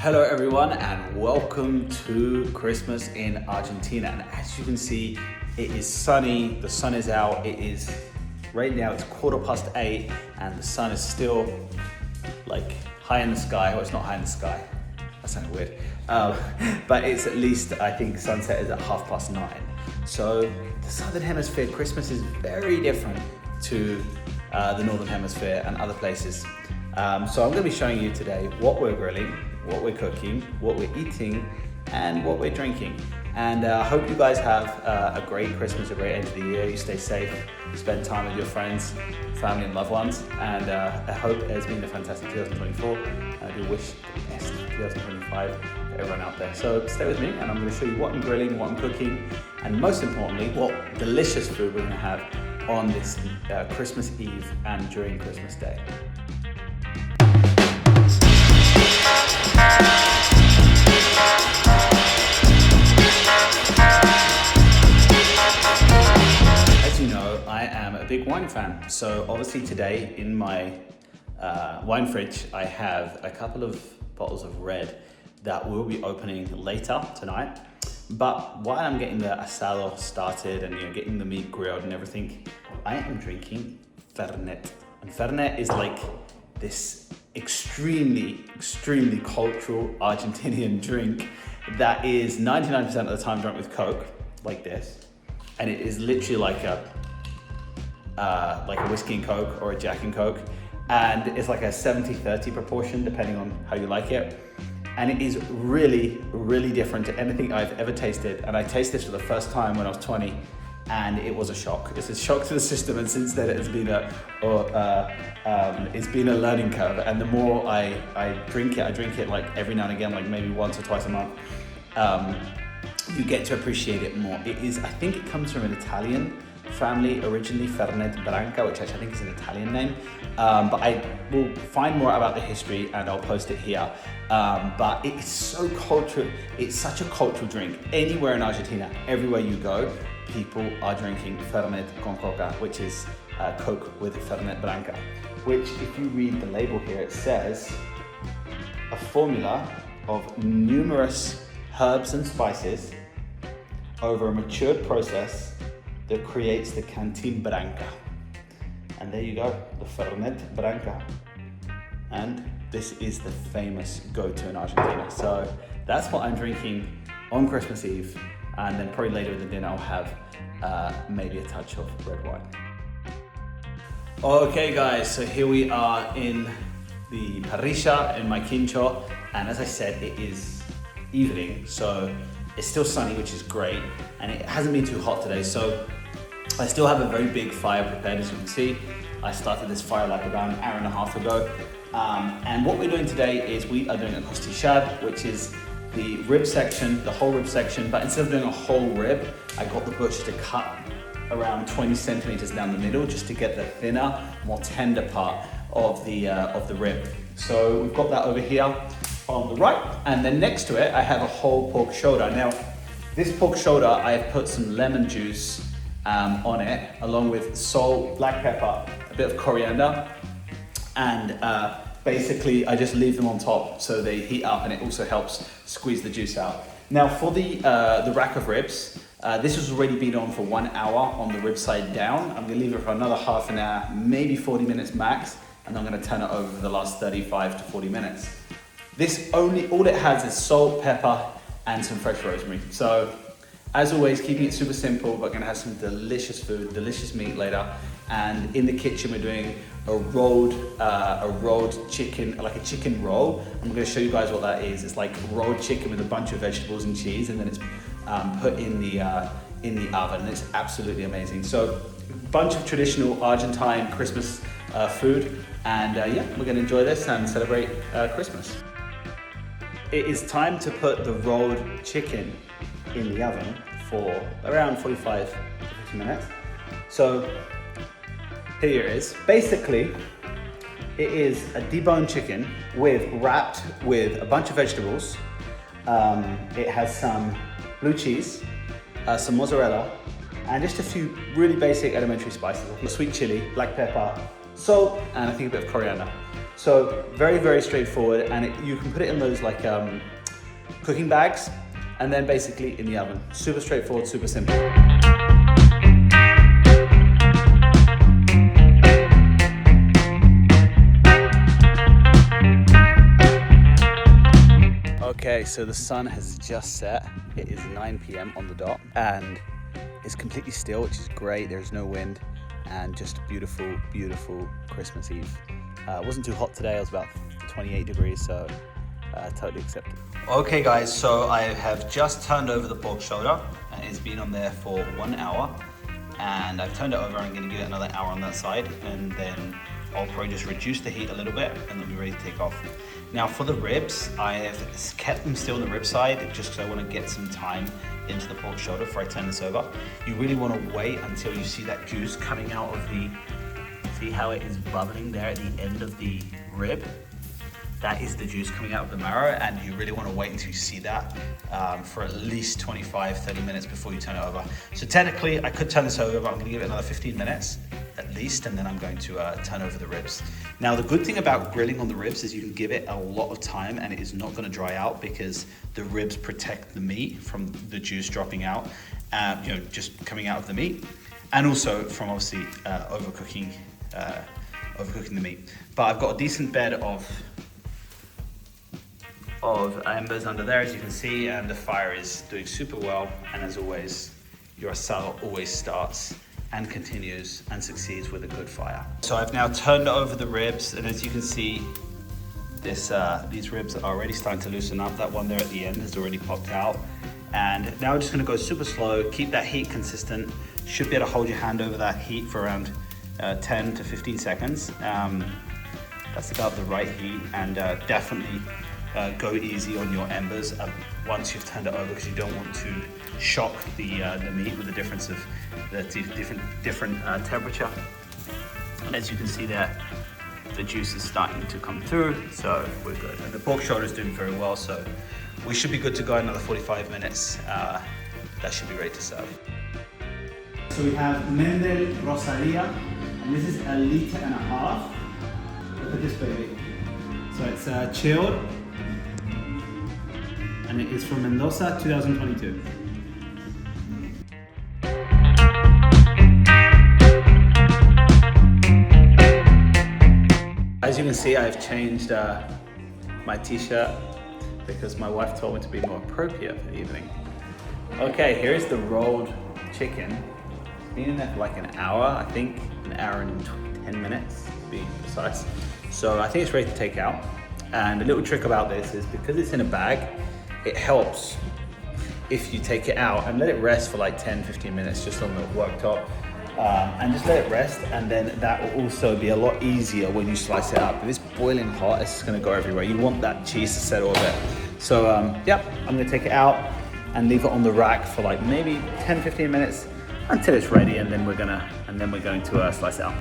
Hello everyone and welcome to Christmas in Argentina. And as you can see, it is sunny, the sun is out, right now it's 8:15 and the sun is still like high in the sky. Well, it's not high in the sky, that sounded weird. But it's at least, I think sunset is at 9:30. So the Southern Hemisphere Christmas is very different to the Northern Hemisphere and other places. So I'm going to be showing you today what we're grilling, what we're cooking, what we're eating, and what we're drinking. And I hope you guys have a great Christmas, a great end of the year. You stay safe, spend time with your friends, family and loved ones. And I hope it's been a fantastic 2024. I do wish the best 2025 for everyone out there. So stay with me and I'm going to show you what I'm grilling, what I'm cooking, and most importantly, what delicious food we're going to have on this Christmas Eve and during Christmas Day. As you know, I am a big wine fan. So obviously today in my wine fridge, I have a couple of bottles of red that we'll be opening later tonight. But while I'm getting the asado started and getting the meat grilled and everything, I am drinking Fernet. And Fernet is like this extremely cultural Argentinian drink that is 99% of the time drunk with Coke, like this. And it is literally like a whiskey and Coke or a Jack and Coke. And it's like a 70-30 proportion, depending on how you like it. And it is really different to anything I've ever tasted. And I tasted this for the first time when I was 20, and it was a shock. It's a shock to the system, and since then it's been a learning curve. And the more I drink it like every now and again, like maybe once or twice a month, you get to appreciate it more. It is, I think it comes from an Italian family originally, Fernet Branca, which actually I think is an Italian name. But I will find more about the history and I'll post it here. But it is so cultural, it's such a cultural drink. Anywhere in Argentina, everywhere you go, people are drinking Fernet con Coca, which is Coke with Fernet Branca. Which, if you read the label here, it says a formula of numerous herbs and spices over a matured process that creates the Cantin Branca. And there you go, the Fernet Branca. And this is the famous go-to in Argentina. So that's what I'm drinking on Christmas Eve. And then probably later in the dinner, I'll have maybe a touch of red wine. Okay guys, so here we are in the parrilla in my quincho. And as I said, it is evening, so it's still sunny, which is great. And it hasn't been too hot today, so I still have a very big fire prepared, as you can see. I started this fire like about an hour and a half ago. And what we're doing today is we are doing a costillar, which is the rib section, the whole rib section, but instead of doing a whole rib, I got the butcher to cut around 20 centimeters down the middle just to get the thinner, more tender part of the rib. So we've got that over here on the right, and then next to it, I have a whole pork shoulder. Now, this pork shoulder, I have put some lemon juice on it, along with salt, black pepper, a bit of coriander, and basically I just leave them on top so they heat up, and it also helps squeeze the juice out. Now for the rack of ribs, this has already been on for 1 hour on the rib side down. I'm gonna leave it for another half an hour, maybe 40 minutes max, and I'm gonna turn it over for the last 35 to 40 minutes. All it has is salt, pepper, and some fresh rosemary. So as always, keeping it super simple, but gonna have some delicious food, delicious meat later. And in the kitchen, we're doing a rolled chicken, like a chicken roll. I'm gonna show you guys what that is. It's like rolled chicken with a bunch of vegetables and cheese, and then it's put in the oven, and it's absolutely amazing. So, a bunch of traditional Argentine Christmas food, and yeah, we're gonna enjoy this and celebrate Christmas. It is time to put the rolled chicken in the oven for around 45 to 50 minutes. So here it is. Basically, it is a deboned chicken wrapped with a bunch of vegetables. It has some blue cheese, some mozzarella, and just a few really basic elementary spices, like sweet chili, black pepper, salt, and I think a bit of coriander. So very, very straightforward, and you can put it in those like cooking bags, and then basically in the oven. Super straightforward, super simple. Okay, so the sun has just set. It is 9 p.m. on the dot, and it's completely still, which is great. There's no wind, and just beautiful, beautiful Christmas Eve. It wasn't too hot today. It was about 28 degrees, so totally acceptable. Okay guys, so I have just turned over the pork shoulder, and it's been on there for 1 hour, and I've turned it over. I'm gonna give it another hour on that side, and then I'll probably just reduce the heat a little bit, and then be ready to take off. Now for the ribs, I have kept them still on the rib side, just because I want to get some time into the pork shoulder before I turn this over. You really want to wait until you see that juice coming out of the, see how it is bubbling there at the end of the rib? That is the juice coming out of the marrow, and you really want to wait until you see that for at least 25-30 minutes before you turn it over. So technically, I could turn this over, but I'm going to give it another 15 minutes at least, and then I'm going to turn over the ribs. Now, the good thing about grilling on the ribs is you can give it a lot of time, and it is not going to dry out because the ribs protect the meat from the juice dropping out, just coming out of the meat, and also from obviously overcooking the meat. But I've got a decent bed of embers under there, as you can see, and the fire is doing super well. And as always, your asado always starts and continues and succeeds with a good fire. So I've now turned over the ribs, and as you can see, these ribs are already starting to loosen up. That one there at the end has already popped out. And now we're just gonna go super slow, keep that heat consistent. Should be able to hold your hand over that heat for around 10 to 15 seconds. That's about the right heat, and definitely go easy on your embers once you've turned it over, because you don't want to shock the meat with the difference of the different temperature. And as you can see there, the juice is starting to come through, so we're good. And the pork shoulder is doing very well, so we should be good to go in another 45 minutes. That should be ready to serve. So we have Mendel Rosaria, and this is 1.5 liters. Look at this baby. So it's chilled, and it is from Mendoza, 2022. As you can see, I've changed my t-shirt because my wife told me to be more appropriate for the evening. Okay, here's the rolled chicken. It's been in there for like an hour, I think, an hour and 10 minutes to be precise. So I think it's ready to take out. And a little trick about this is because it's in a bag, it helps if you take it out and let it rest for like 10-15 minutes just on the worktop, and just let it rest, and then that will also be a lot easier when you slice it up. If it's boiling hot, it's just gonna go everywhere. You want that cheese to settle a bit. So yep, I'm gonna take it out and leave it on the rack for like maybe 10-15 minutes until it's ready, and then we're going to slice it up.